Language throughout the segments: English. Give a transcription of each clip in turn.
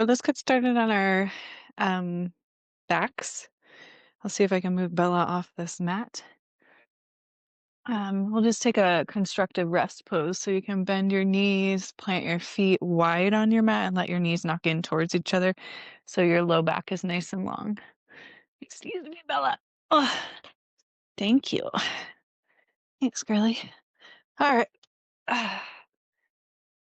So let's get started on our um, backs. I'll see if I can move Bella off this mat. We'll just take a constructive rest pose so you can bend your knees, plant your feet wide on your mat, and let your knees knock in towards each other so your low back is nice and long. Excuse me, Bella. Oh, thank you. Thanks, girly. All right.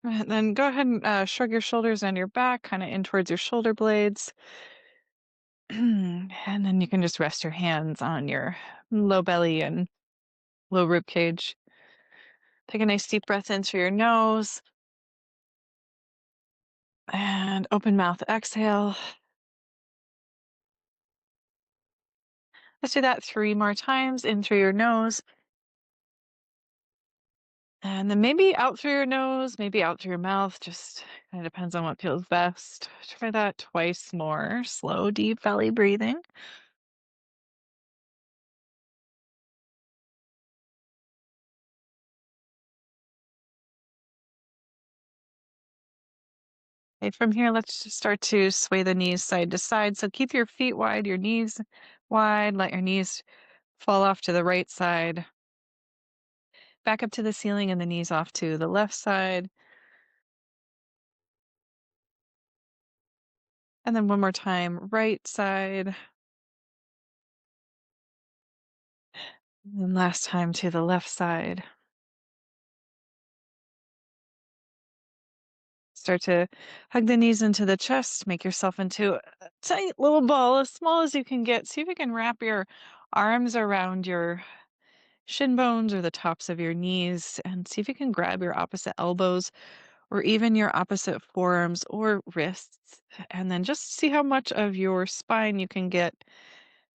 And then go ahead and shrug your shoulders and your back, kind of in towards your shoulder blades. And then you can just rest your hands on your low belly and low rib cage. Take a nice deep breath in through your nose and open mouth exhale. Let's do that 3 more times in through your nose. And then maybe out through your nose, maybe out through your mouth. Just kind of depends on what feels best. Try that twice more. Slow, deep belly breathing. Okay, from here, let's just start to sway the knees side to side. So keep your feet wide, your knees wide. Let your knees fall off to the right side. Back up to the ceiling and the knees off to the left side. And then one more time, right side. And last time to the left side. Start to hug the knees into the chest. Make yourself into a tight little ball, as small as you can get. See if you can wrap your arms around your shin bones or the tops of your knees and see if you can grab your opposite elbows or even your opposite forearms or wrists. And then just see how much of your spine you can get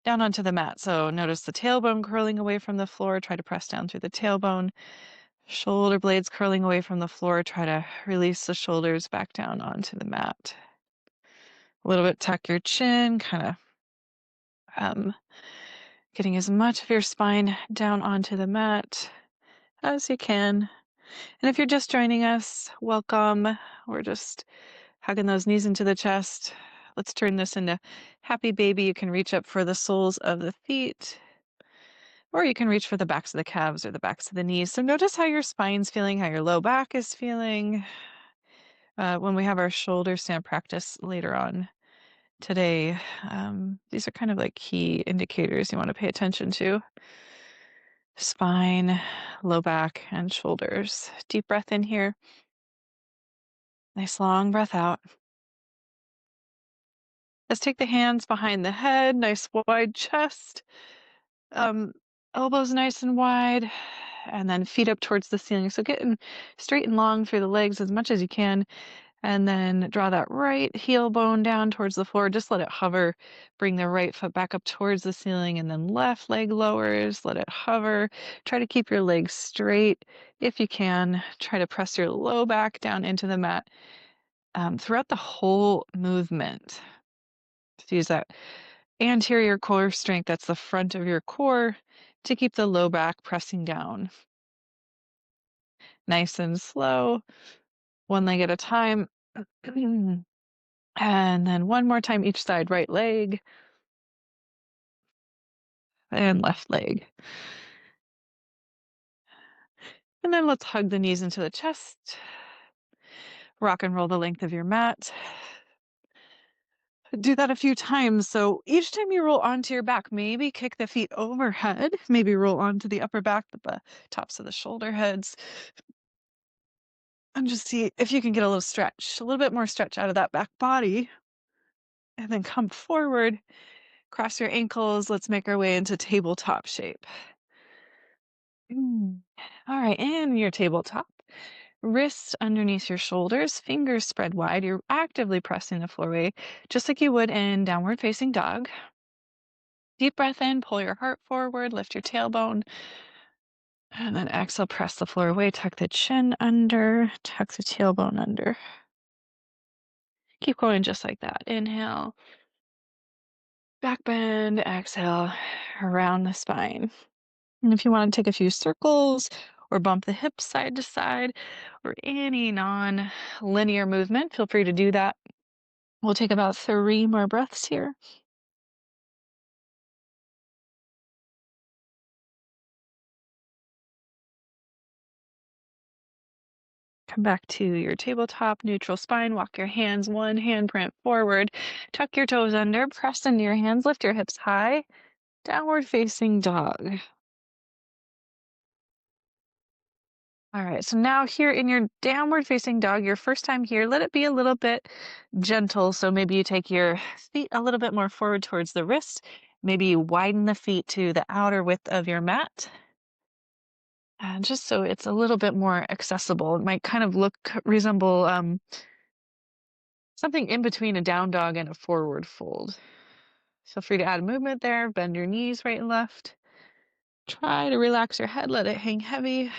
down onto the mat. So notice the tailbone curling away from the floor. Try to press down through the tailbone. Shoulder blades curling away from the floor. Try to release the shoulders back down onto the mat. A little bit tuck your chin, kind of um, getting as much of your spine down onto the mat as you can. And if you're just joining us, welcome. We're just hugging those knees into the chest. Let's turn this into happy baby. You can reach up for the soles of the feet, or you can reach for the backs of the calves or the backs of the knees. So notice how your spine's feeling, how your low back is feeling. When we have our shoulder stand practice later on today, these are kind of like key indicators you want to pay attention to. Spine, low back, and shoulders. Deep breath in here. Nice long breath out. Let's take the hands behind the head, nice wide chest, um, elbows nice and wide, and then feet up towards the ceiling. So getting straight and long through the legs as much as you can, and then draw that right heel bone down towards the floor. Just let it hover. Bring the right foot back up towards the ceiling, and then left leg lowers. Let it hover. Try to keep your legs straight if you can. Try to press your low back down into the mat throughout the whole movement. To use that anterior core strength, that's the front of your core, to keep the low back pressing down. Nice and slow, one leg at a time. And then one more time each side, right leg and left leg. And then let's hug the knees into the chest. Rock and roll the length of your mat. Do that a few times. So each time you roll onto your back, maybe kick the feet overhead, maybe roll onto the upper back, the tops of the shoulder heads. And just see if you can get a little stretch, a little bit more stretch out of that back body. And then come forward, cross your ankles. Let's make our way into tabletop shape. All right, in your tabletop. Wrists underneath your shoulders, fingers spread wide. You're actively pressing the floor away, just like you would in downward facing dog. Deep breath in, pull your heart forward, lift your tailbone. And then exhale, press the floor away, tuck the chin under, tuck the tailbone under. Keep going just like that. Inhale, back bend, exhale, around the spine. And if you want to take a few circles or bump the hips side to side or any non-linear movement, feel free to do that. We'll take about 3 more breaths here. Come back to your tabletop, neutral spine. Walk your hands one handprint forward. Tuck your toes under. Press into your hands. Lift your hips high. Downward facing dog. All right, so now here in your downward facing dog, your first time here, let it be a little bit gentle. So maybe you take your feet a little bit more forward towards the wrist. Maybe you widen the feet to the outer width of your mat. And just so it's a little bit more accessible. It might kind of resemble something in between a down dog and a forward fold. Feel free to add movement there. Bend your knees right and left. Try to relax your head, let it hang heavy.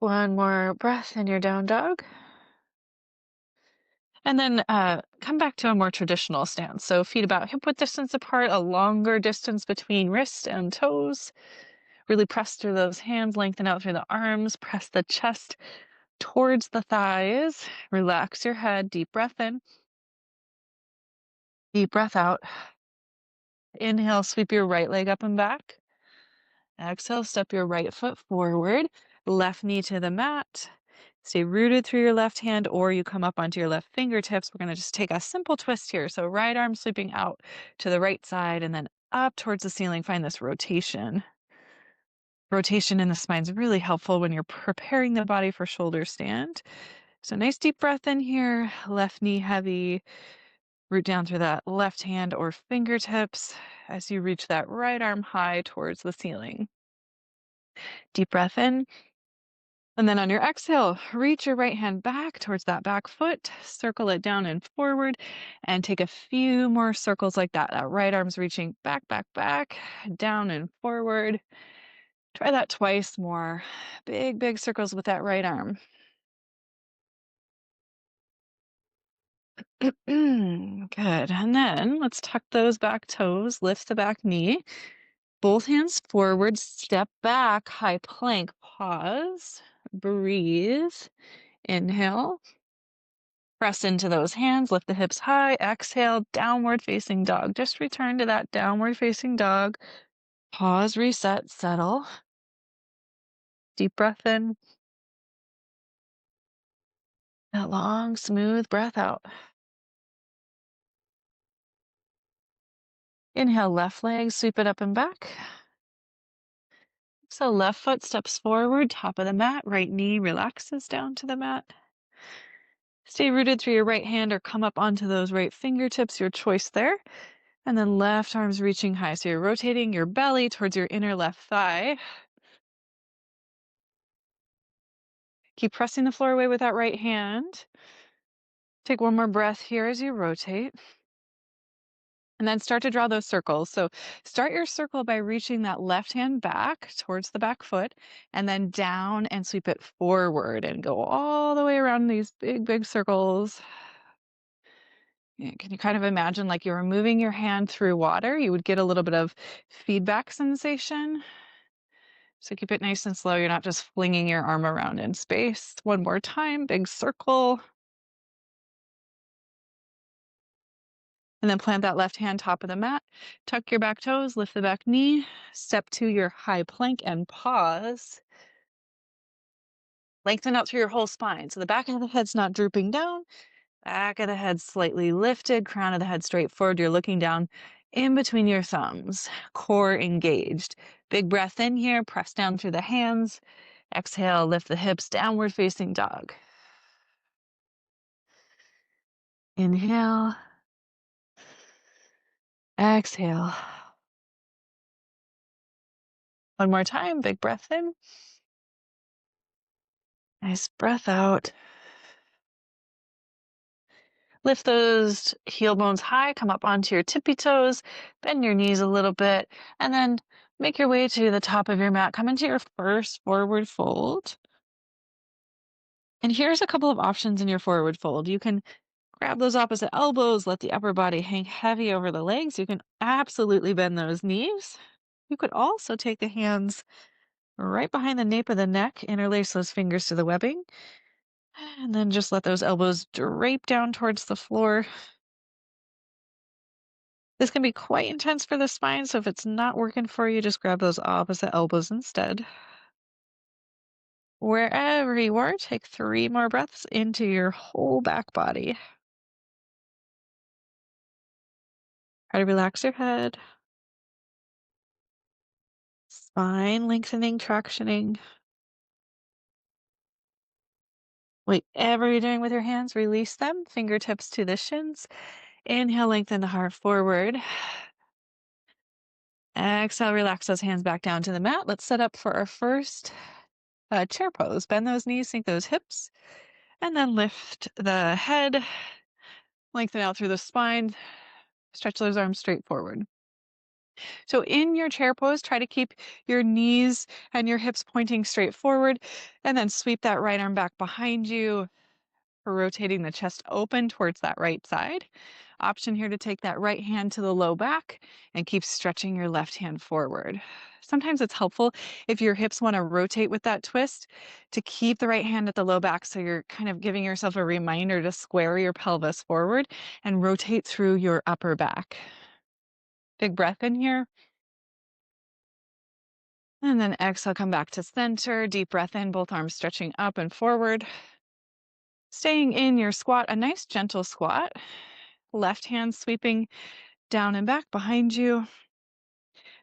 One more breath in your down dog. And then come back to a more traditional stance. So feet about hip width distance apart, a longer distance between wrist and toes. Really press through those hands, lengthen out through the arms, press the chest towards the thighs. Relax your head, deep breath in, deep breath out. Inhale, sweep your right leg up and back. Exhale, step your right foot forward, left knee to the mat. Stay rooted through your left hand, or you come up onto your left fingertips. We're going to just take a simple twist here. So right arm sweeping out to the right side and then up towards the ceiling. Find this rotation. Rotation in the spine is really helpful when you're preparing the body for shoulder stand. So nice deep breath in here, left knee heavy. Root down through that left hand or fingertips as you reach that right arm high towards the ceiling. Deep breath in. And then on your exhale, reach your right hand back towards that back foot, circle it down and forward, and take a few more circles like that. That right arm's reaching back, back, back, down and forward. Try that twice more. Big, big circles with that right arm. Good. And then let's tuck those back toes, lift the back knee. Both hands forward, step back, high plank, pause, breathe, inhale, press into those hands, lift the hips high, exhale, downward facing dog. Just return to that downward facing dog. Pause, reset, settle. Deep breath in. That long, smooth breath out. Inhale, left leg, sweep it up and back. So left foot steps forward, top of the mat, right knee relaxes down to the mat. Stay rooted through your right hand or come up onto those right fingertips, your choice there. And then left arm's reaching high. So you're rotating your belly towards your inner left thigh. Keep pressing the floor away with that right hand. Take one more breath here as you rotate. And then start to draw those circles. So start your circle by reaching that left hand back towards the back foot and then down and sweep it forward and go all the way around these big, big circles. Yeah, can you kind of imagine like you were moving your hand through water? You would get a little bit of feedback sensation. So keep it nice and slow. You're not just flinging your arm around in space. One more time, big circle. And then plant that left hand top of the mat. Tuck your back toes, lift the back knee, step to your high plank and pause. Lengthen out through your whole spine. So the back of the head's not drooping down. Back of the head slightly lifted, crown of the head straight forward. You're looking down in between your thumbs, core engaged. Big breath in here, press down through the hands. Exhale, lift the hips, downward facing dog. Inhale. Exhale. One more time, big breath in. Nice breath out. Lift those heel bones high, come up onto your tippy toes, bend your knees a little bit, and then make your way to the top of your mat. Come into your first forward fold. And here's a couple of options in your forward fold. You can grab those opposite elbows, let the upper body hang heavy over the legs. You can absolutely bend those knees. You could also take the hands right behind the nape of the neck. Interlace those fingers to the webbing. And then just let those elbows drape down towards the floor. This can be quite intense for the spine, so if it's not working for you, just grab those opposite elbows instead. Wherever you are, take 3 more breaths into your whole back body. Try to relax your head, spine lengthening, tractioning. Whatever you're doing with your hands, release them, fingertips to the shins. Inhale, lengthen the heart forward. Exhale, relax those hands back down to the mat. Let's set up for our first chair pose. Bend those knees, sink those hips, and then lift the head, lengthen out through the spine, stretch those arms straight forward. So in your chair pose, try to keep your knees and your hips pointing straight forward, and then sweep that right arm back behind you, rotating the chest open towards that right side. Option here to take that right hand to the low back and keep stretching your left hand forward. Sometimes it's helpful if your hips want to rotate with that twist to keep the right hand at the low back, so you're kind of giving yourself a reminder to square your pelvis forward and rotate through your upper back. Big breath in here. And then exhale, come back to center. Deep breath in, both arms stretching up and forward. Staying in your squat, a nice gentle squat. Left hand sweeping down and back behind you.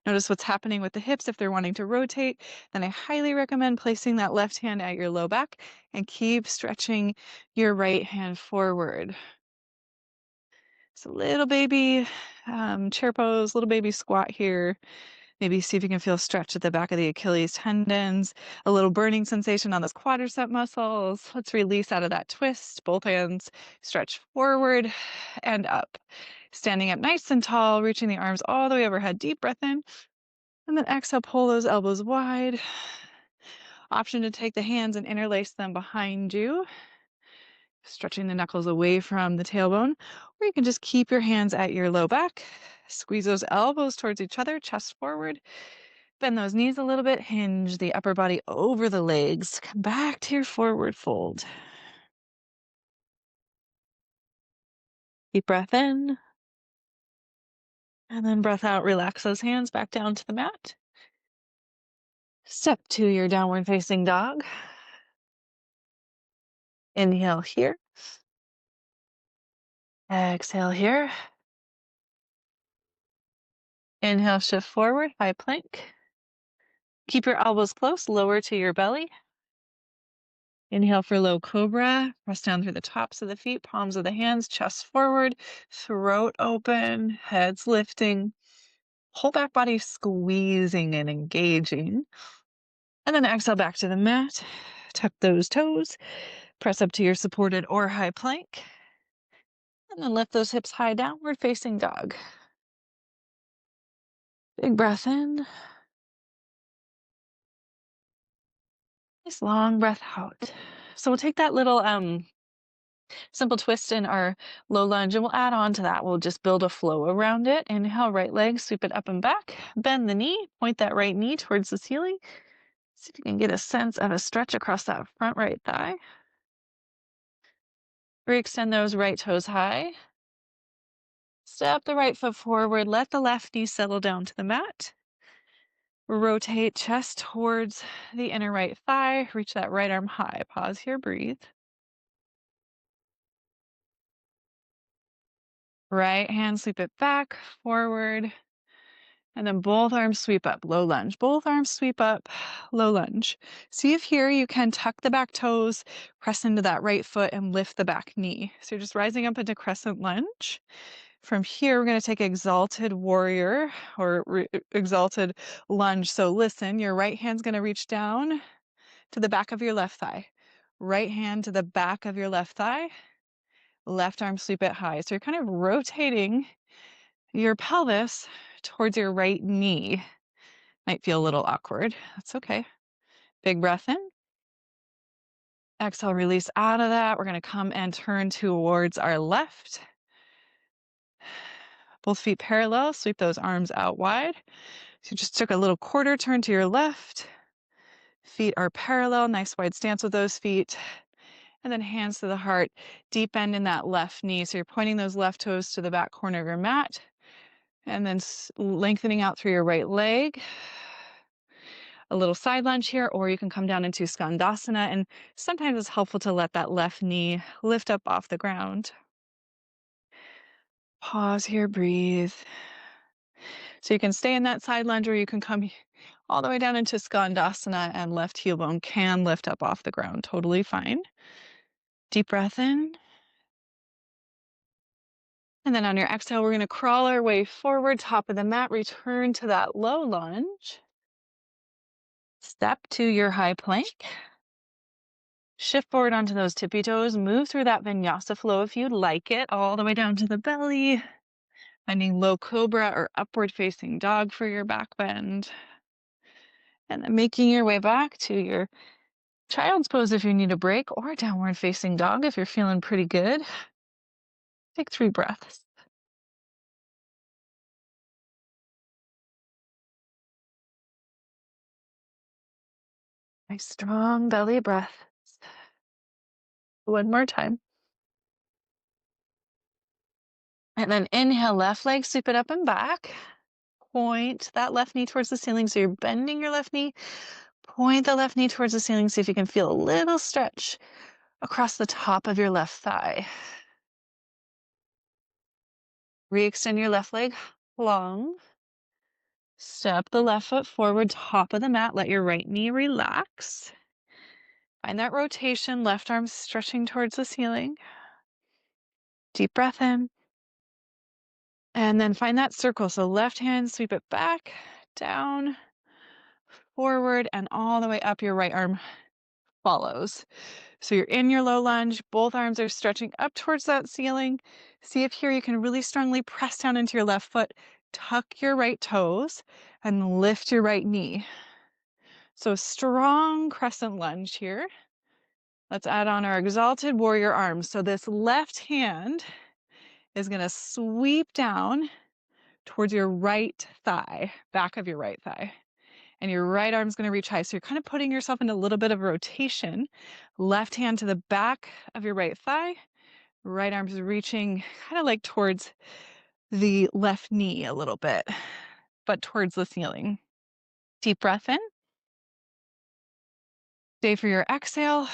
Notice what's happening with the hips. If they're wanting to rotate, then I highly recommend placing that left hand at your low back and keep stretching your right hand forward. So little baby chair pose, little baby squat here. Maybe see if you can feel stretch at the back of the Achilles tendons, a little burning sensation on those quadricep muscles. Let's release out of that twist. Both hands stretch forward and up. Standing up nice and tall, reaching the arms all the way overhead. Deep breath in. And then exhale, pull those elbows wide. Option to take the hands and interlace them behind you, stretching the knuckles away from the tailbone. Or you can just keep your hands at your low back. Squeeze those elbows towards each other, chest forward. Bend those knees a little bit, hinge the upper body over the legs. Come back to your forward fold. Deep breath in. And then breath out, relax those hands back down to the mat. Step to your downward facing dog. Inhale here. Exhale here. Inhale, shift forward, high plank. Keep your elbows close, lower to your belly. Inhale for low cobra. Press down through the tops of the feet, palms of the hands, chest forward, throat open, heads lifting. Whole back body squeezing and engaging. And then exhale back to the mat. Tuck those toes. Press up to your supported or high plank. And then lift those hips high, downward facing dog. Big breath in. Nice long breath out. So we'll take that little simple twist in our low lunge and we'll add on to that. We'll just build a flow around it. Inhale, right leg, sweep it up and back. Bend the knee, point that right knee towards the ceiling. See if you can get a sense of a stretch across that front right thigh. Re-extend those right toes high. Step the right foot forward. Let the left knee settle down to the mat. Rotate chest towards the inner right thigh. Reach that right arm high. Pause here, breathe. Right hand, sweep it back, forward. And then both arms sweep up, low lunge. Both arms sweep up, low lunge. See if here you can tuck the back toes, press into that right foot, and lift the back knee. So you're just rising up into crescent lunge. From here, we're going to take exalted warrior or exalted lunge. So listen, your right hand's going to reach down to the back of your left thigh. Right hand to the back of your left thigh. Left arm sweep it high. So you're kind of rotating your pelvis towards your right knee. Might feel a little awkward. That's okay. Big breath in. Exhale, release out of that. We're going to come and turn towards our left. Both feet parallel. Sweep those arms out wide. So you just took a little quarter turn to your left. Feet are parallel, nice wide stance with those feet. And then hands to the heart, deep bend in that left knee. So you're pointing those left toes to the back corner of your mat. And then lengthening out through your right leg. A little side lunge here, or you can come down into Skandasana. And sometimes it's helpful to let that left knee lift up off the ground. Pause here, breathe. So you can stay in that side lunge, or you can come all the way down into Skandasana and left heel bone can lift up off the ground. Totally fine. Deep breath in. And then on your exhale, we're going to crawl our way forward, top of the mat, return to that low lunge. Step to your high plank. Shift forward onto those tippy toes. Move through that vinyasa flow if you'd like it, all the way down to the belly. Finding low cobra or upward facing dog for your back bend. And then making your way back to your child's pose if you need a break, or downward facing dog if you're feeling pretty good. Take 3 breaths. Nice strong belly breath. One more time. And then inhale, left leg, sweep it up and back. Point that left knee towards the ceiling. So you're bending your left knee. Point the left knee towards the ceiling. See if you can feel a little stretch across the top of your left thigh. Re-extend your left leg long. Step the left foot forward, top of the mat. Let your right knee relax. Find that rotation, left arm stretching towards the ceiling. Deep breath in. And then find that circle. So left hand, sweep it back, down, forward, and all the way up. Your right arm follows. So you're in your low lunge. Both arms are stretching up towards that ceiling. See if here you can really strongly press down into your left foot, tuck your right toes, and lift your right knee. So strong crescent lunge here. Let's add on our exalted warrior arms. So this left hand is going to sweep down towards your right thigh, back of your right thigh. And your right arm's going to reach high. So you're kind of putting yourself in a little bit of rotation. Left hand to the back of your right thigh. Right arm's reaching kind of like towards the left knee a little bit, but towards the ceiling. Deep breath in. Stay for your exhale.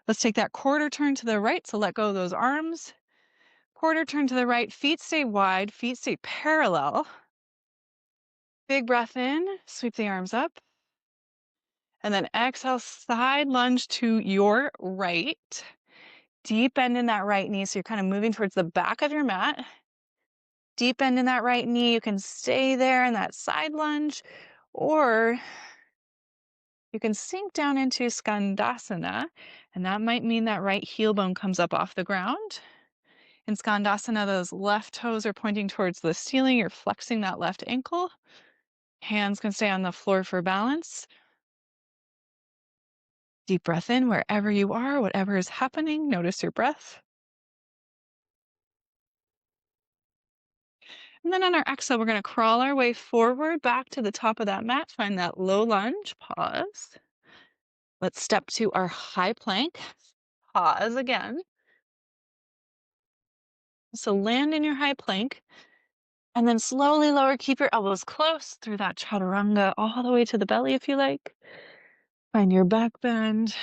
Let's take that quarter turn to the right. So let go of those arms. Quarter turn to the right. Feet stay wide. Feet stay parallel. Big breath in. Sweep the arms up. And then exhale, side lunge to your right. Deep bend in that right knee. So you're kind of moving towards the back of your mat. Deep bend in that right knee. You can stay there in that side lunge, or you can sink down into Skandasana, and that might mean that right heel bone comes up off the ground. In Skandasana, those left toes are pointing towards the ceiling. You're flexing that left ankle. Hands can stay on the floor for balance. Deep breath in wherever you are, whatever is happening. Notice your breath. And then on our exhale, we're going to crawl our way forward back to the top of that mat. Find that low lunge. Pause. Let's step to our high plank. Pause again. So land in your high plank. And then slowly lower. Keep your elbows close through that chaturanga all the way to the belly if you like. Find your back bend,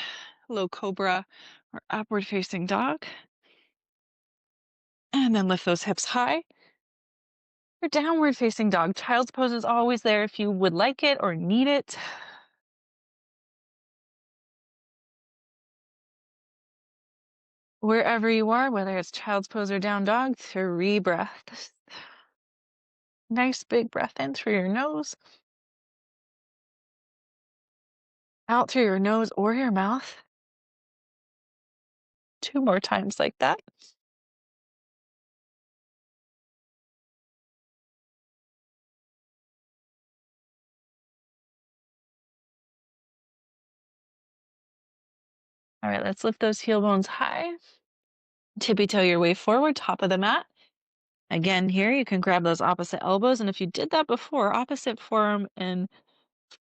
low cobra, or upward facing dog. And then lift those hips high. Your downward facing dog. Child's pose is always there if you would like it or need it. Wherever you are, whether it's child's pose or down dog, 3 breaths. Nice big breath in through your nose. Out through your nose or your mouth. 2 more times like that. All right, let's lift those heel bones high. Tippy toe your way forward, top of the mat. Again, here you can grab those opposite elbows. And if you did that before, opposite forearm in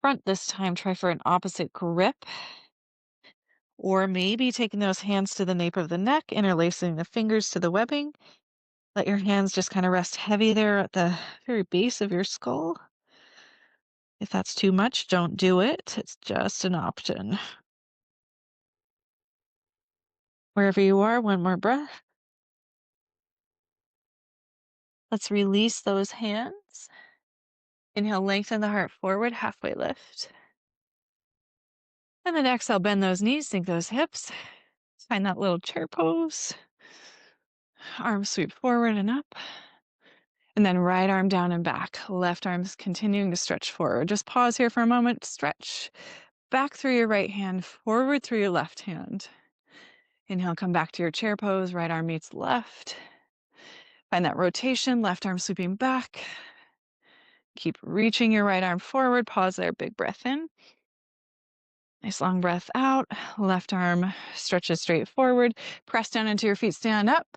Front this time, try for an opposite grip, or maybe taking those hands to the nape of the neck, interlacing the fingers to the webbing. Let your hands just kind of rest heavy there at the very base of your skull. If that's too much, don't do it. It's just an option. Wherever you are, one more breath. Let's release those hands. Inhale, lengthen the heart forward, halfway lift. And then exhale, bend those knees, sink those hips. Find that little chair pose. Arms sweep forward and up. And then right arm down and back. Left arm's continuing to stretch forward. Just pause here for a moment. Stretch back through your right hand, forward through your left hand. Inhale, come back to your chair pose. Right arm meets left. Find that rotation, left arm sweeping back. Keep reaching your right arm forward. Pause there, big breath in. Nice long breath out. Left arm stretches straight forward. Press down into your feet, stand up.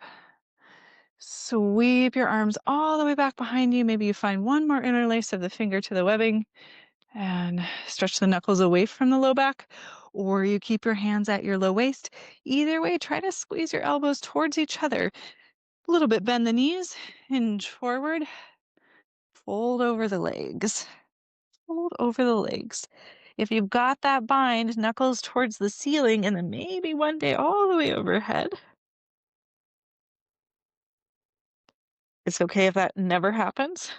Sweep your arms all the way back behind you. Maybe you find one more interlace of the finger to the webbing and stretch the knuckles away from the low back, or you keep your hands at your low waist. Either way, try to squeeze your elbows towards each other. A little bit, bend the knees, hinge forward, fold over the legs. Fold over the legs. If you've got that bind, knuckles towards the ceiling, and then maybe one day all the way overhead. It's okay if that never happens.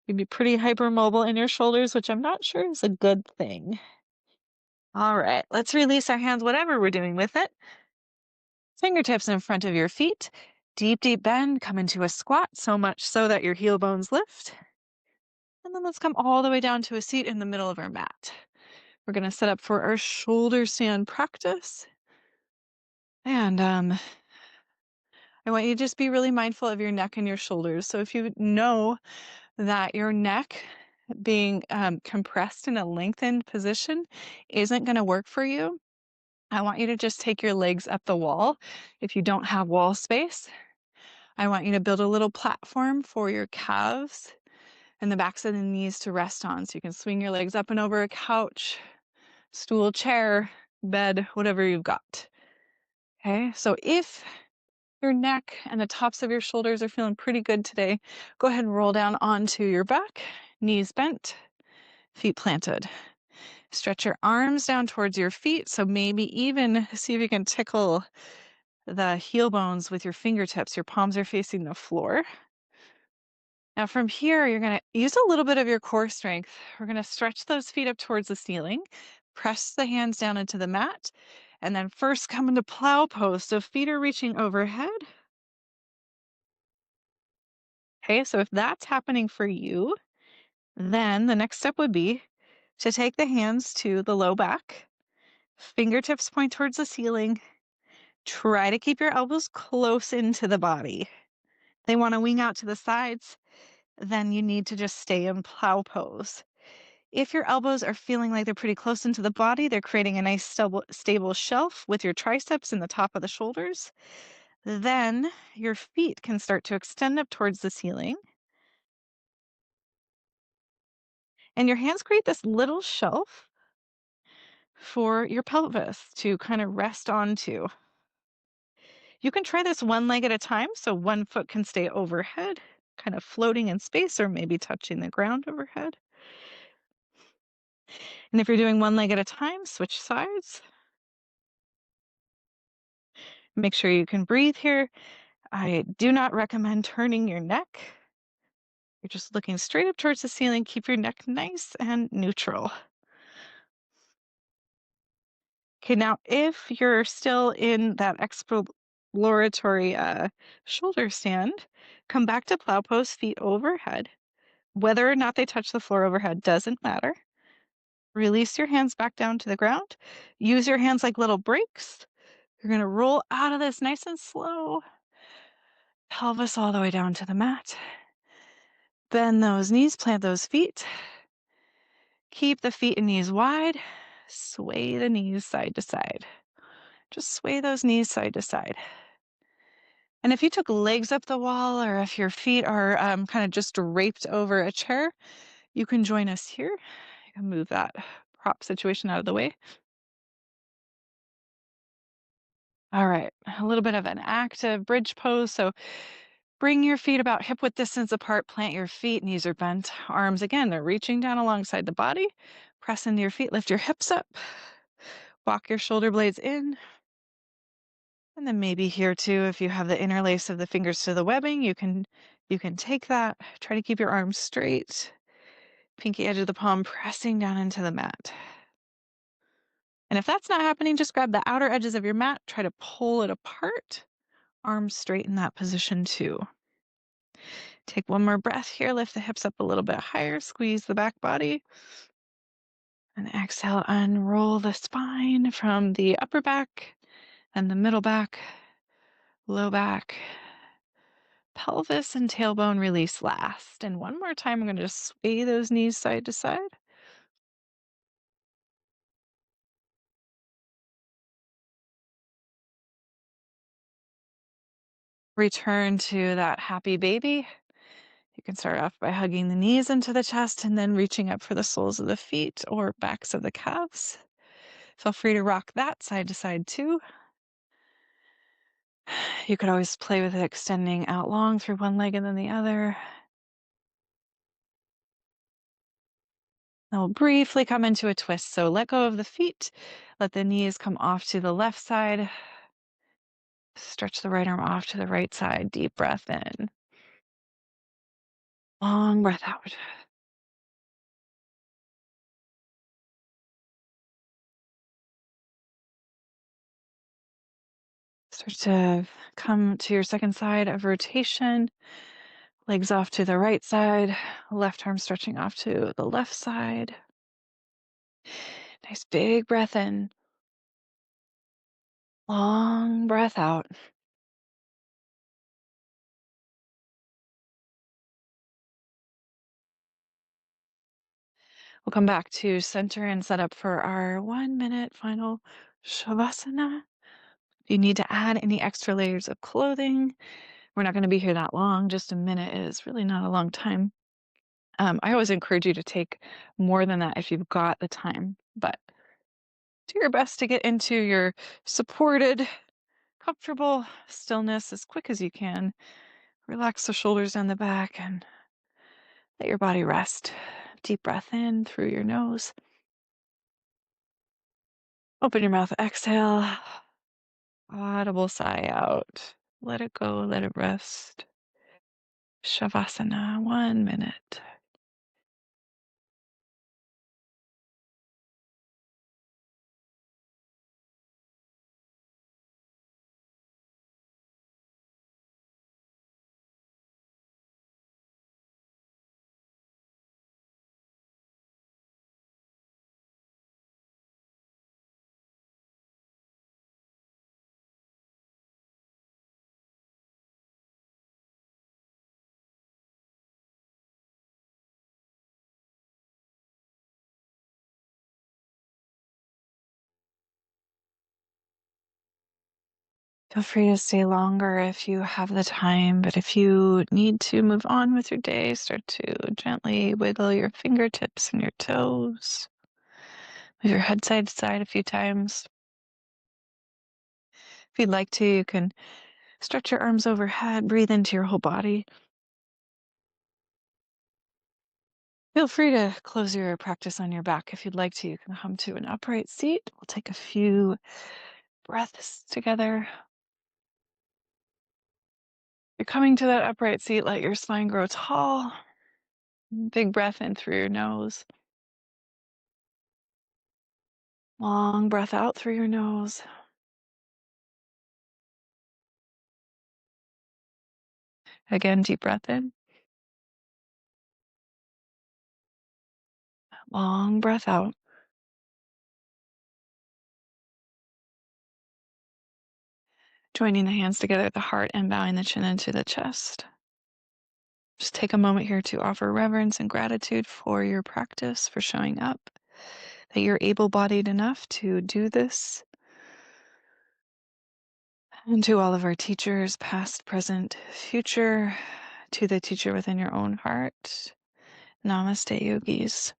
You'd be pretty hypermobile in your shoulders, which I'm not sure is a good thing. All right, let's release our hands, whatever we're doing with it. Fingertips in front of your feet. Deep, deep bend. Come into a squat, so much so that your heel bones lift. And then let's come all the way down to a seat in the middle of our mat. We're going to set up for our shoulder stand practice. And I want you to just be really mindful of your neck and your shoulders. So if you know that your neck being compressed in a lengthened position isn't going to work for you, I want you to just take your legs up the wall. If you don't have wall space, I want you to build a little platform for your calves and the backs of the knees to rest on. So you can swing your legs up and over a couch, stool, chair, bed, whatever you've got. Okay, so if your neck and the tops of your shoulders are feeling pretty good today, go ahead and roll down onto your back, knees bent, feet planted. Stretch your arms down towards your feet. So maybe even see if you can tickle the heel bones with your fingertips. Your palms are facing the floor. Now from here, you're going to use a little bit of your core strength. We're going to stretch those feet up towards the ceiling, press the hands down into the mat, and then first come into plow pose. So feet are reaching overhead. Okay, so if that's happening for you, then the next step would be to take the hands to the low back, fingertips point towards the ceiling. Try to keep your elbows close into the body. They want to wing out to the sides, then you need to just stay in plow pose. If your elbows are feeling like they're pretty close into the body, they're creating a nice stable shelf with your triceps in the top of the shoulders. Then your feet can start to extend up towards the ceiling. And your hands create this little shelf for your pelvis to kind of rest onto. You can try this one leg at a time, so one foot can stay overhead, kind of floating in space or maybe touching the ground overhead. And if you're doing one leg at a time, switch sides. Make sure you can breathe here. I do not recommend turning your neck. You're just looking straight up towards the ceiling. Keep your neck nice and neutral. Okay, now if you're still in that exploratory shoulder stand, come back to plow pose, feet overhead. Whether or not they touch the floor overhead doesn't matter. Release your hands back down to the ground. Use your hands like little brakes. You're going to roll out of this nice and slow. Pelvis all the way down to the mat. Bend those knees, plant those feet. Keep the feet and knees wide. Sway the knees side to side. Just sway those knees side to side. And if you took legs up the wall or if your feet are kind of just draped over a chair, you can join us here. You Move that prop situation out of the way. All right, a little bit of an active bridge pose. So bring your feet about hip width distance apart, plant your feet, knees are bent, arms again, they're reaching down alongside the body. Press into your feet, lift your hips up, walk your shoulder blades in. And then maybe here too, if you have the interlace of the fingers to the webbing, you can take that, try to keep your arms straight, pinky edge of the palm pressing down into the mat. And if that's not happening, just grab the outer edges of your mat, try to pull it apart, arms straight in that position too. Take one more breath here, lift the hips up a little bit higher, squeeze the back body. And exhale, unroll the spine from the upper back and the middle back, low back, pelvis and tailbone release last. And one more time, I'm going to just sway those knees side to side. Return to that happy baby. You can start off by hugging the knees into the chest and then reaching up for the soles of the feet or backs of the calves. Feel free to rock that side to side too. You could always play with it, extending out long through one leg and then the other. Then we'll briefly come into a twist. So let go of the feet. Let the knees come off to the left side. Stretch the right arm off to the right side. Deep breath in. Long breath out. Start to come to your second side of rotation. Legs off to the right side. Left arm stretching off to the left side. Nice big breath in. Long breath out. We'll come back to center and set up for our 1 minute final Savasana. If you need to add any extra layers of clothing, we're not going to be here that long. Just a minute is really not a long time. I always encourage you to take more than that if you've got the time, but do your best to get into your supported, comfortable stillness as quick as you can. Relax the shoulders down the back and let your body rest. Deep breath in through your nose. Open your mouth, exhale. Audible sigh out. Let it go, let it rest. Shavasana, 1 minute. Feel free to stay longer if you have the time, but if you need to move on with your day, start to gently wiggle your fingertips and your toes. Move your head side to side a few times. If you'd like to, you can stretch your arms overhead, breathe into your whole body. Feel free to close your practice on your back if you'd like to. You can come to an upright seat. We'll take a few breaths together. You're coming to that upright seat, let your spine grow tall. Big breath in through your nose. Long breath out through your nose. Again, deep breath in. Long breath out. Joining the hands together at the heart and bowing the chin into the chest. Just take a moment here to offer reverence and gratitude for your practice, for showing up, that you're able-bodied enough to do this. And to all of our teachers, past, present, future, to the teacher within your own heart. Namaste, yogis.